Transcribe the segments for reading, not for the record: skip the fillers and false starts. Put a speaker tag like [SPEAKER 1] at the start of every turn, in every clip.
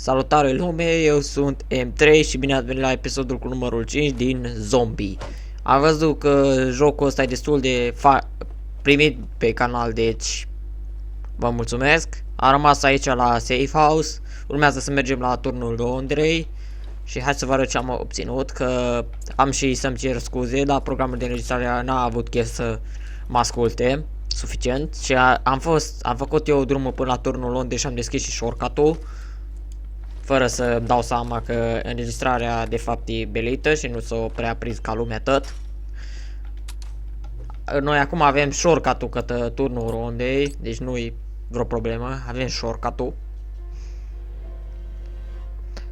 [SPEAKER 1] Salutare lume, eu sunt M3 și bine ați venit la episodul cu numărul 5 din Zombie. Am văzut că jocul ăsta e destul de primit pe canal, deci vă mulțumesc. Am rămas aici la Safe House, urmează să mergem la turnul Londrei și hai să vă arăt ce am obținut, că am și să-mi cer scuze, dar programul de înregistrare n-a avut chef să mă asculte suficient și am făcut eu drumul până la turnul Londrei și am deschis și shortcut-ul fără să dau seama că înregistrarea de fapt e belită și nu s-o prea prins ca lumea tot. Noi acum avem shortcut-ul către turnul Rondei, deci nu-i vreo problemă, avem shortcut-ul.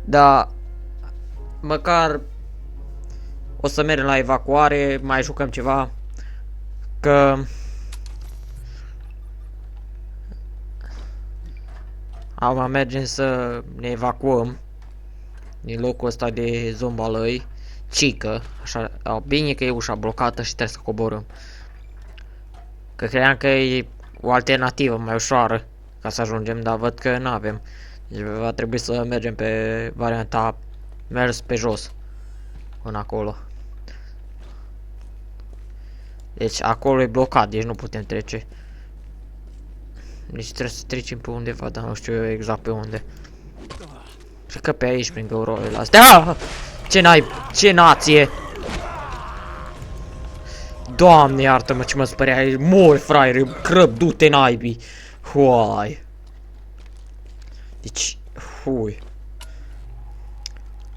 [SPEAKER 1] Dar măcar o să mergem la evacuare, mai jucăm ceva, că acum mergem să ne evacuăm din locul ăsta de zombalăi, cică, așa, bine că e ușa blocată și trebuie să coborâm. Că credeam că e o alternativă mai ușoară ca să ajungem, dar văd că nu avem. Deci va trebui să mergem pe varianta mers pe jos până acolo. Deci acolo e blocat, deci nu putem trece. Deci trebuie să trecem pe undeva, dar nu știu eu exact pe unde. Cred că pe aici, prin găuroile astea. Ce nație! Doamne, iartă-mă ce mă spărea, mori fraiere, crăb, du-te naibii. Huai. Deci, hui.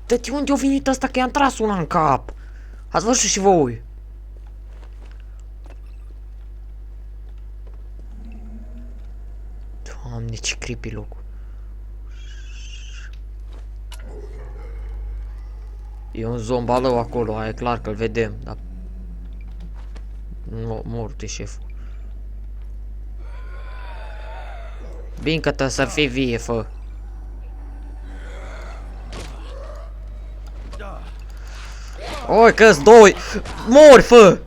[SPEAKER 1] De unde a venit ăsta, că i-am tras una în cap? Ați văzut și voi? Doamne, ce creepy locul. E un zombalău acolo, e clar că-l vedem, dar morte șeful. Bine că trebuie să fii vie, fă. Oi, că-s doi! Mori, fă!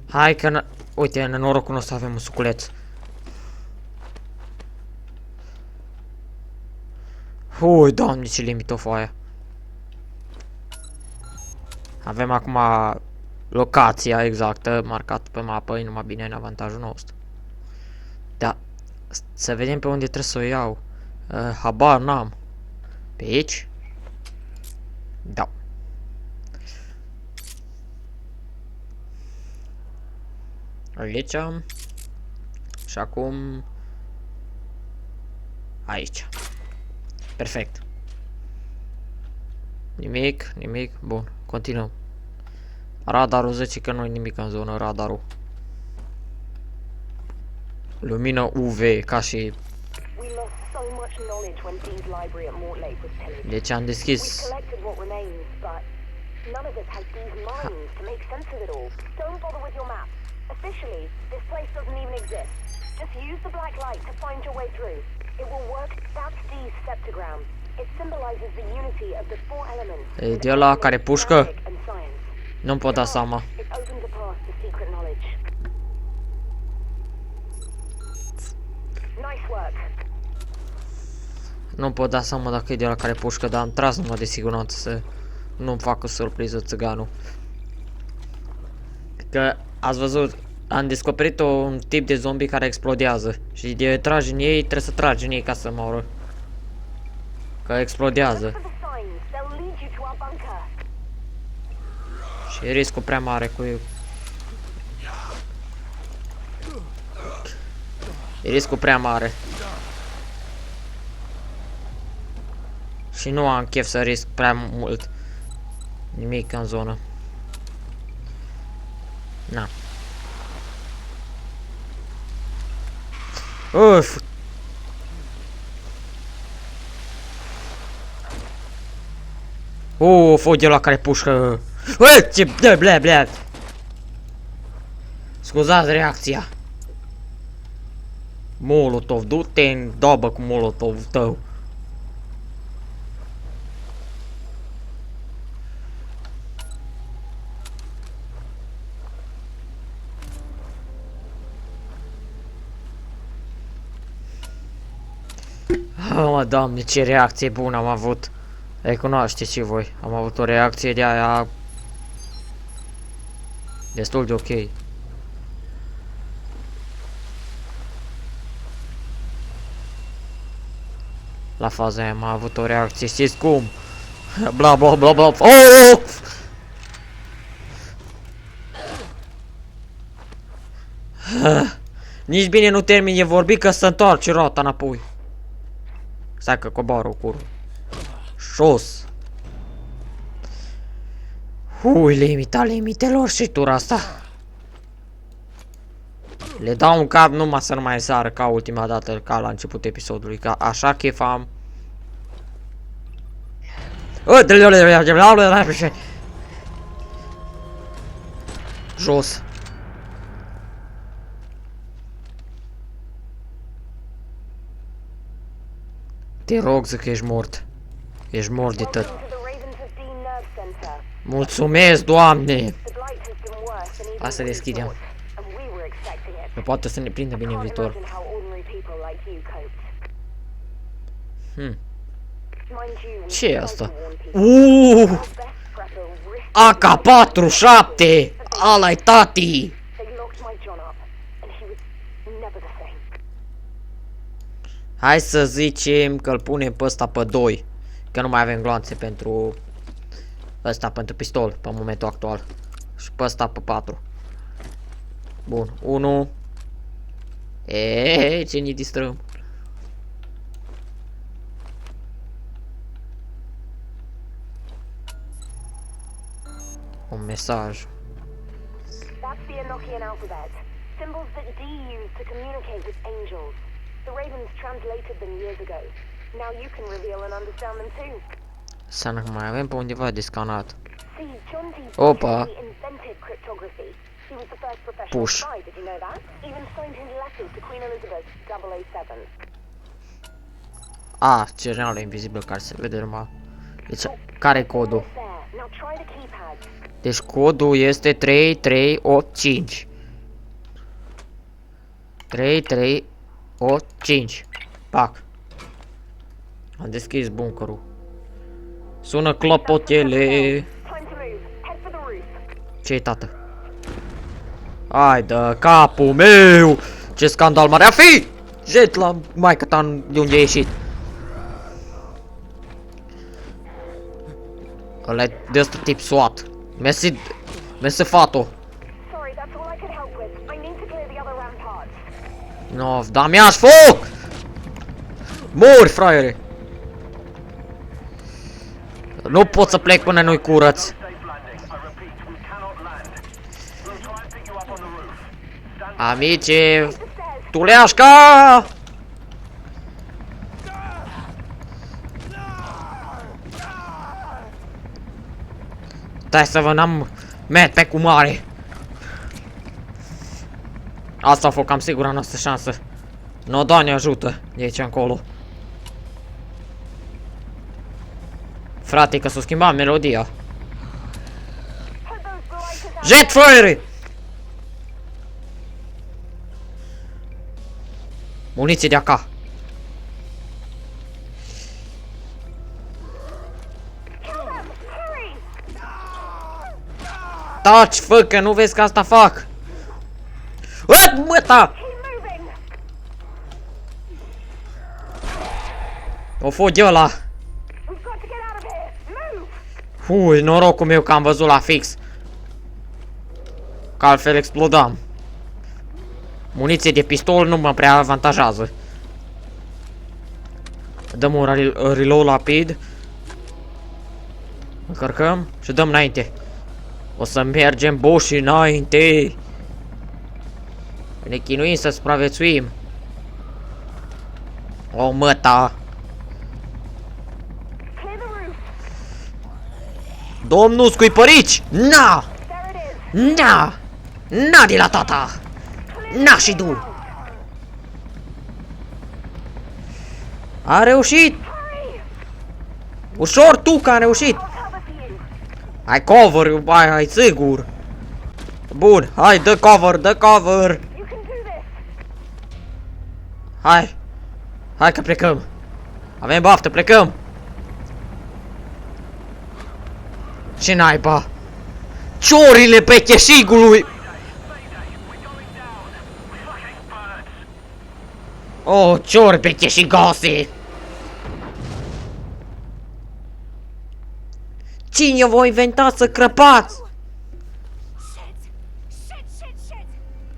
[SPEAKER 1] Hai că uite, în norocul nostru avem un suculeț. Ui, doamne, ce limită foaia. Avem acum locația exactă marcată pe mapă, e numai bine în avantajul nostru. Da, să vedem pe unde trebuie să o iau. Habar n-am. Pe aici? Da. Aici. Și acum aici. Perfect. Nimic, nimic. Bun, continuăm. Radarul zice că nu e nimic în zonă, radarul. Lumină UV, ca și... Deci am deschis...
[SPEAKER 2] Officially, this place doesn't even exist. Just use the black light to find your way through. It will work. That's D's septagram. It symbolizes the unity of the four elements.
[SPEAKER 1] E de ăla care pușcă? Nu-mi pot da seama.
[SPEAKER 2] It opens a path to secret knowledge. Nice work.
[SPEAKER 1] Nu pot da seama dacă e de ăla care pușcă, dar am tras numai de siguranță să nu-mi facă surpriză țiganul. Că ați văzut, am descoperit un tip de zombie care explodează și de tragi în ei, trebuie să tragi în ei ca să moară. Că explodează. Și e riscul prea mare cu ei. E riscul prea mare. Și nu am chef să risc prea mult. Nimic în zonă. Na. Uf. Fuge la care pușcă. Ce ble. Scuzați reacția. Molotov, du-te în dobă cu molotovul tău. Oh, Doamne, ce reacție bună am avut. Recunoașteți și voi. Am avut o reacție de aia destul de ok. La faza aia am avut o reacție, știți cum? Bla bla bla bla. Oh! Nici bine nu termin de vorbit că se întoarce roata înapoi. Stai că coboară curul. Jos. Limita limitelor și tura asta. Le dau un cap numai să nu mai sară ca ultima dată, ca la început episodului, ca așa chefam. Jos. Te rog, zic că ești mort. Ești mort de tot. Mulțumesc, Doamne! Hai să deschidem. Că poate să ne prindă bine în viitor. Ce e asta? AK-47! Ala-i tati! Hai să zicem că îl punem pe ăsta pe 2. Că nu mai avem gloanțe pentru ăsta, pentru pistol, pe momentul actual. Și pe ăsta pe 4. Bun, 1. Ce ne distrăm. Un mesaj.
[SPEAKER 2] That's the Enochian alphabet. Symbols that D used to communicate with angels. The Ravens translated them years ago. Now you can reveal and understand them too.
[SPEAKER 1] Să nu mai avem pe undeva de scanat.
[SPEAKER 2] See, John D.
[SPEAKER 1] Opa.
[SPEAKER 2] invented cryptography. He was the first professional
[SPEAKER 1] Push.
[SPEAKER 2] spy, did you know that? Even signed his letters to Queen Elizabeth 007.
[SPEAKER 1] Ce general invizibil care se vede numai. Deci, care e codul?
[SPEAKER 2] There. Now try the keypad.
[SPEAKER 1] Deci codul este 3385. 3385. Pac. Am deschis bunkerul. Sună clopotele.
[SPEAKER 2] Time to move. Head for the roof.
[SPEAKER 1] Ce-i, tată? Hai de capul meu! Ce scandal mare a fi! Jet la maică ta de unde a ieșit. Ăla-i de ăsta tip SWAT. Mersi fato.
[SPEAKER 2] Sorry, that's all I could help with. I need to clear the other ramparts.
[SPEAKER 1] No, da mi-aș foc! Mori, fraiere! Nu pot să plec până nu-i curăț. Amice, tuleașca! Stai să vă n-am met pe cu mare. Asta a fost cam sigura noastră șansă. No, Doamne ajută de aici încolo. Frate, că s-a schimbat melodia. Jet fire! Muniție de AK. Taci, fă, că nu vezi că asta fac. Măta! O fug eu ăla. Norocul meu că am văzut la fix. Că altfel explodam. Muniție de pistol nu mă prea avantajează. Dăm un reload rapid. Încărcăm și dăm înainte. O să mergem boși înainte. Ne chinuim să supraviețuim. O, măta. Domnul scuipărici! Na! Na! Na de la tata! Na și du! A reușit! Ușor tu că a reușit! Hai cover, hai sigur! Bun, hai, dă cover, dă cover! Hai! Hai că plecăm! Avem baftă, plecăm! Ce naiba? Ciorile pe cheșigului! Oh, ciori pe cheșigoase! Cine v-a inventat să crăpați?
[SPEAKER 3] Shit.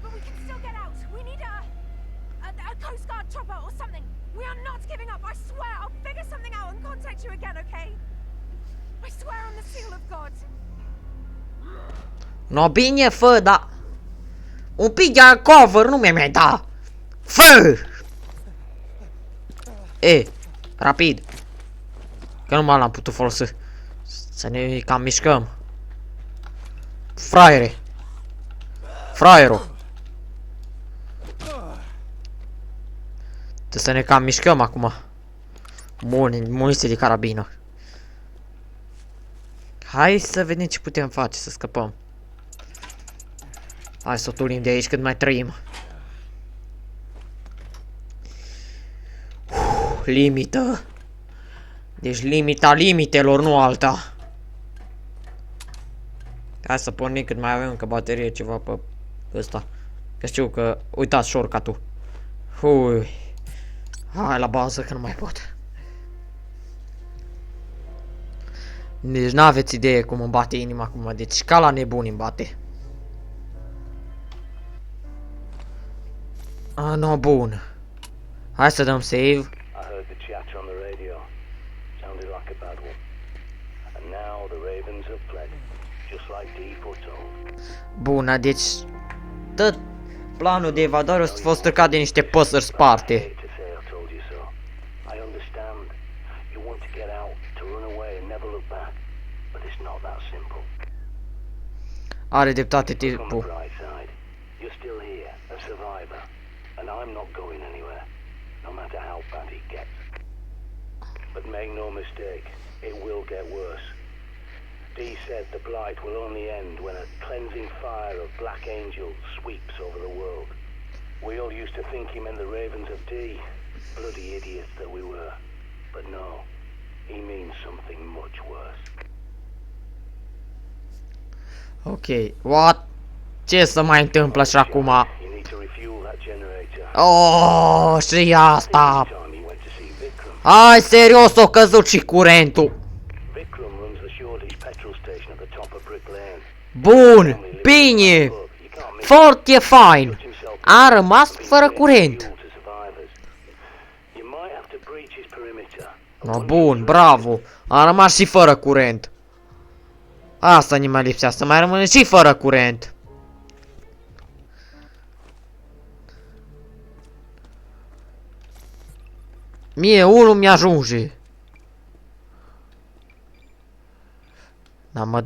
[SPEAKER 3] But we can still get out. We need a Coast Guard chopper or something. We are not giving up. I swear I'll figure something out and contact you again, okay? I swear on the seal of God.
[SPEAKER 1] No, bine, fă, da. Un pic de cover nu mi-ai da. Fă! E, rapid. Că nu m-am putut folosi. Să ne cam mișcăm. Fraiere. Fraierul. Trebuie să ne cam mișcăm acum. Bun, muniție de carabină. Hai să vedem ce putem face, să scăpăm. Hai să o tulim de aici cât mai trăim. Limită. Deci limita limitelor, nu alta. Hai să pornim cât mai avem încă baterie, ceva pe ăsta. Că știu că... Uitați shortcut-ul. Hui. Hai la bază că nu mai pot. Deci n-aveți idee cum îmi bate inima acum. Deci ca la nebun îmi bate. No, bun. Hai să dăm save. Bună, deci tot planul de evadare a fost stricat de niște păsări sparte. Are dreptate tipul.
[SPEAKER 4] Dee said the blight will only end when a cleansing fire of black angels sweeps over the world. We all used to think he meant the ravens of Dee. Bloody idiots that we were. But no, he means something much worse.
[SPEAKER 1] Ok, what? Ce se mai întâmplă și acum? Oh, și asta! Hai, serios, o căzut și curentul! Bun, bine, foarte fain. A rămas fără curent. No, bun, bravo. A rămas și fără curent. Asta ne mai lipsea, să mai rămâne și fără curent. Mie unul mi-ajunge. Da, mă...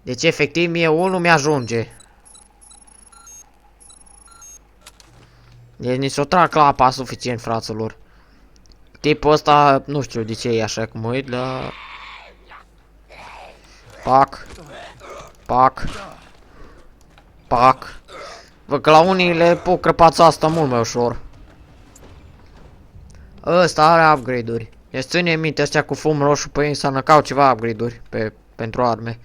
[SPEAKER 1] Deci, efectiv, mie unul mi-ajunge. Deci, nici o trag clapa suficient, fraților. Tipul ăsta, nu știu de ce e așa, cum uit la... Pac. Pac. Pac. Văd că la unii le pot crăpața asta mult mai ușor. Ăsta are upgrade-uri. Deci ține minte astea cu fum roșu pe ei înseamnă că au ceva upgrade-uri pentru arme.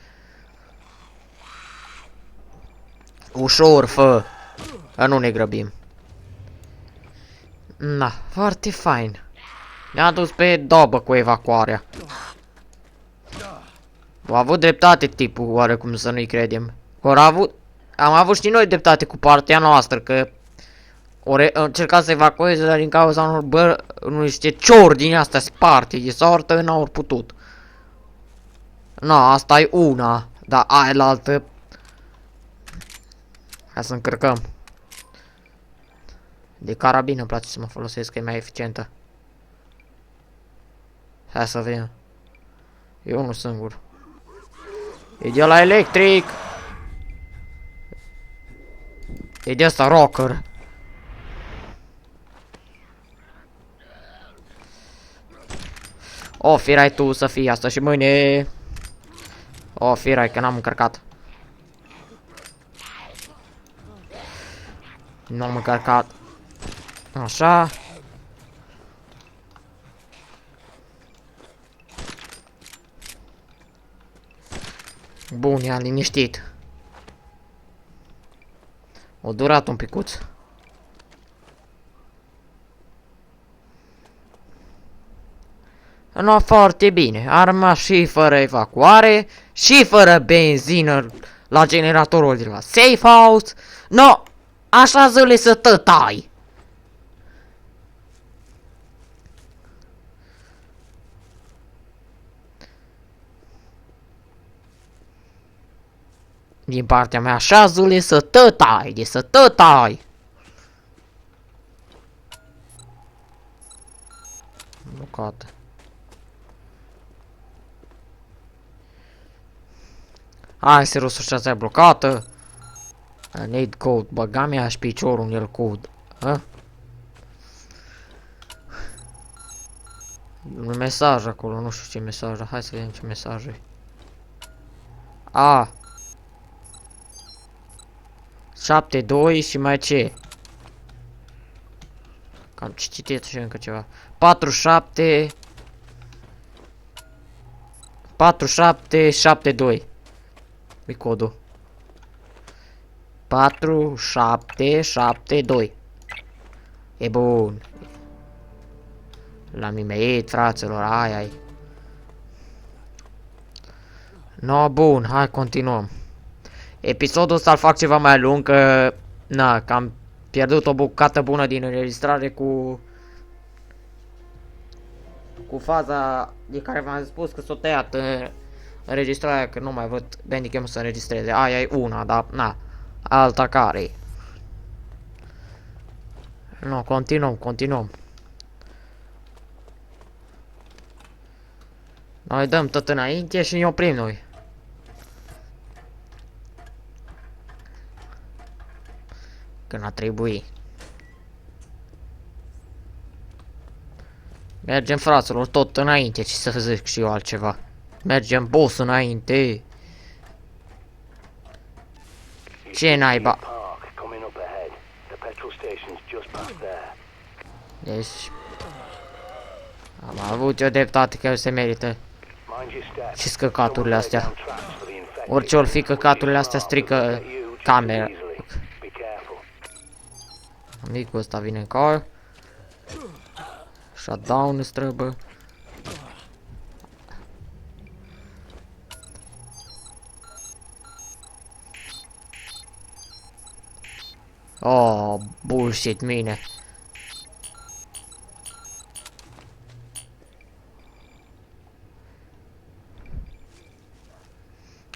[SPEAKER 1] Ușor, fă. A nu ne grăbim. Na, foarte fain. Ne-a dus pe dobă cu evacuarea. A avut dreptate tipul, oarecum să nu-i credem. Am avut și noi dreptate cu partea noastră, că încerca să evacueze, dar din cauza unor niște ciori din astea sparte de sortă, n-au putut. Na, asta e una, dar aia la altă. Hai să încărcăm. De carabină îmi place să mă folosesc, că e mai eficientă. Hai să vedem. E unul singur. E de la electric. E de asta rocker. O, firai tu să fii asta și mâine. O, firai că n-am încărcat. Nu am încărcat. Așa. Bun, i-am liniștit. O durat un picuț. Nu, foarte bine. A rămas și fără evacuare, și fără benzină la generatorul de la Safe House. No, așa zile să tătai. Din partea mea, așa zile să tătai, de să tătai. Blocată. Hai, serosul e blocată. I need code. Băga mea și piciorul în el code. Un mesaj acolo, nu știu ce mesaj. Hai să vedem ce mesaj e. A. 7-2 și mai ce? Cam citiți și încă ceva. 47 4772. E codul. 4772. E bun. L-am imeit, fraților, ai. No, bun, hai continuăm. Episodul ăsta îl fac ceva mai lung, că na, că am pierdut o bucată bună din înregistrare cu faza de care v-am spus că s-o tăiat înregistrarea, că nu mai văd Bandicam să înregistreze. Aia e una, dar na, alta care. No, continuăm. Noi dăm tot înainte și ne oprim noi. Când a trebui. Mergem, fraților, tot înainte, ce să zic și eu altceva. Mergem, boss, înainte. Ce naiba? Deci... am avut eu dreptate că se merită. Și scăcaturile astea. Orice or fi, căcaturile astea strică camera. Micul ăsta vine în car. Shutdown îți trebuie. Oh, bullshit, mine.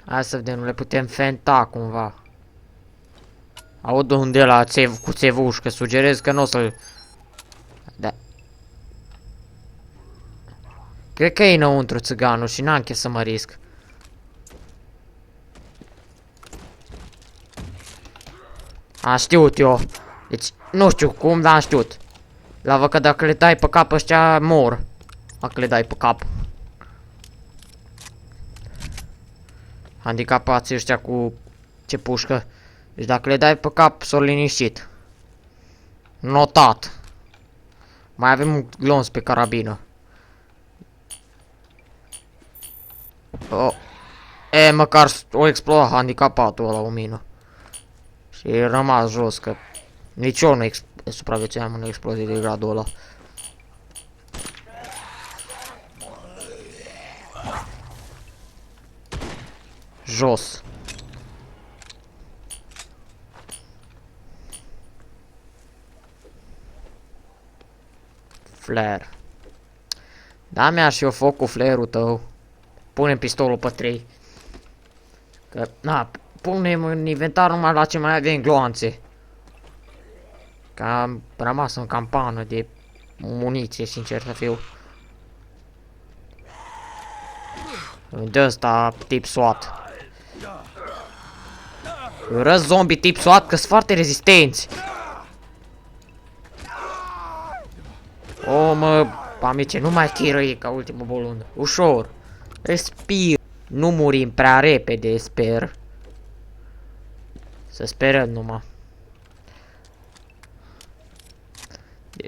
[SPEAKER 1] Hai să vedem, nu le putem fenta cumva. Aud unde la cu țevușcă, sugerez că nu o să-l... Da. Cred că e înăuntru țiganul și n-am chef să mă risc. Am știut eu. Deci, nu știu cum, dar am știut. La văd că dacă le dai pe cap ăștia, mor. Dacă le dai pe cap. Handicapații ăștia cu ce pușcă. Deci dacă le dai pe cap, s-o liniștit. Notat. Mai avem un glonț pe carabină. Oh. E, măcar o exploda handicapatul ăla o mină. Și e rămas jos, că nici eu nu supraviețuiam în explozie de gradul ăla. Jos. Flare. Da, mi-aș și eu foc cu flare-ul tău. Punem pistolul pe 3. Că, na, punem în inventar numai la ce mai avem gloanțe. Că am rămas în campană de muniție, sincer să fiu. De ăsta tip SWAT. Urăsc zombie tip SWAT că sunt foarte rezistenți. O, mă, amice, nu mai chirăie ca ultimul bolon. Ușor. Respir. Nu murim prea repede, sper. Să sperăm numai.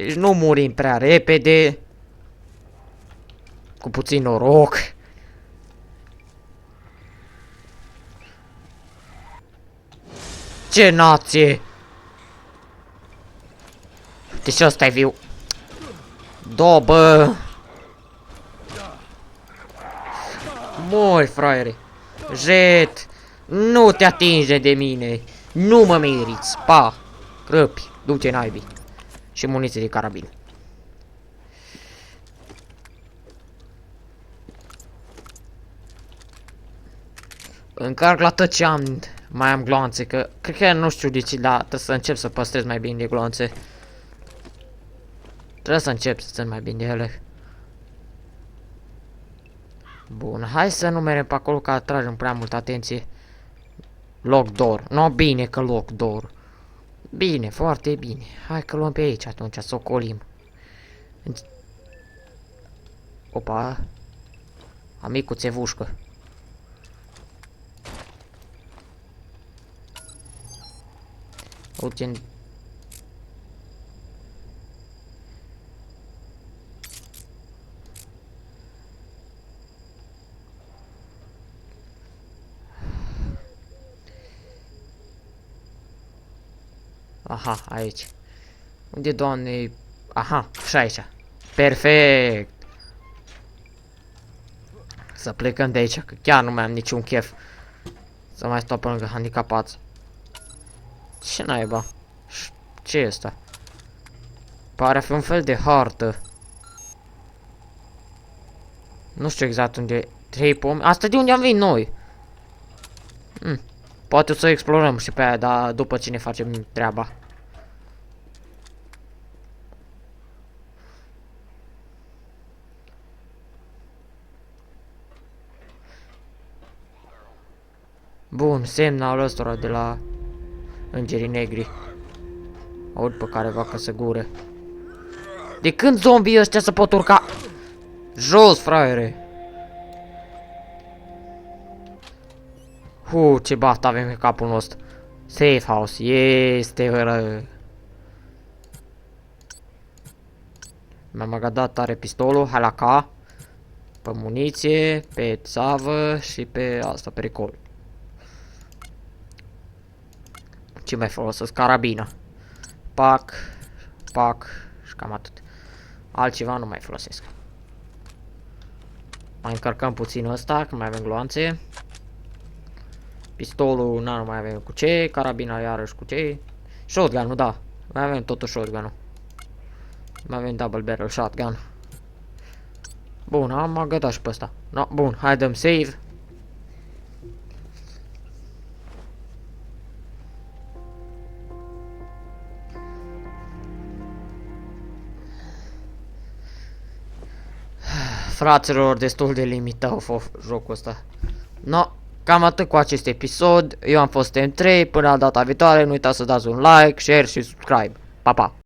[SPEAKER 1] Deci nu murim prea repede. Cu puțin noroc. Ce nație! Deci ăsta e viu. Dobă! Mori, fraiere! Jet! Nu te atinge de mine! Nu mă meriți! Pa! Crăpi! Du-te naibii! Și muniție de carabină. Încarc la tot ce am. Mai am gloanțe, că cred că nu știu de ce, dar trebuie să încep să păstrez mai bine de gloanțe. Trebuie să încep să țin mai bine de ele. Bun, hai să nu mergem pe acolo, că atragem prea multă atenție. Lock door. No, bine că lock door. Bine, foarte bine. Hai că luăm pe aici atunci, să ocolim. Opa. Amicul țevușcă. Uite. Aha, aici. Unde, doamne? Aha, și aici. Perfect. Să plecăm de aici, că chiar nu mai am niciun chef să mai stau pe lângă handicapați. Ce naiba? Ce e asta? Pare a fi un fel de hartă. Nu știu exact unde. 3 pomi. Asta de unde am venit noi. Poate o să explorăm și pe aia, dar după ce ne facem treaba. Bun, semnalul ăstora de la Îngerii Negri. Aud pe careva că se gură. De când zombii ăștia se pot urca? Jos, fraiere! Ce bat avem pe capul nostru. Safe house, este rău. Mi-am agadat tare pistolul, hai la K. Pe muniție, pe țavă și pe asta, pericol. Ce mai folosesc? Carabina. Pac, pac și cam atât. Altceva nu mai folosesc. Mai încărcăm puțin ăsta, că mai avem gloanțe. Pistolul, nu mai avem cu ce. Carabina iarăși cu ce. Shotgun-ul, da. Mai avem totuși shotgun-ul. Mai avem double barrel shotgun. Bun, am agătat și pe ăsta. No, bun, hai dăm save. Fraților, destul de limitat a fost jocul ăsta. No, cam atât cu acest episod. Eu am fost M3, până la data viitoare, nu uitați să dați un like, share și subscribe. Pa, pa!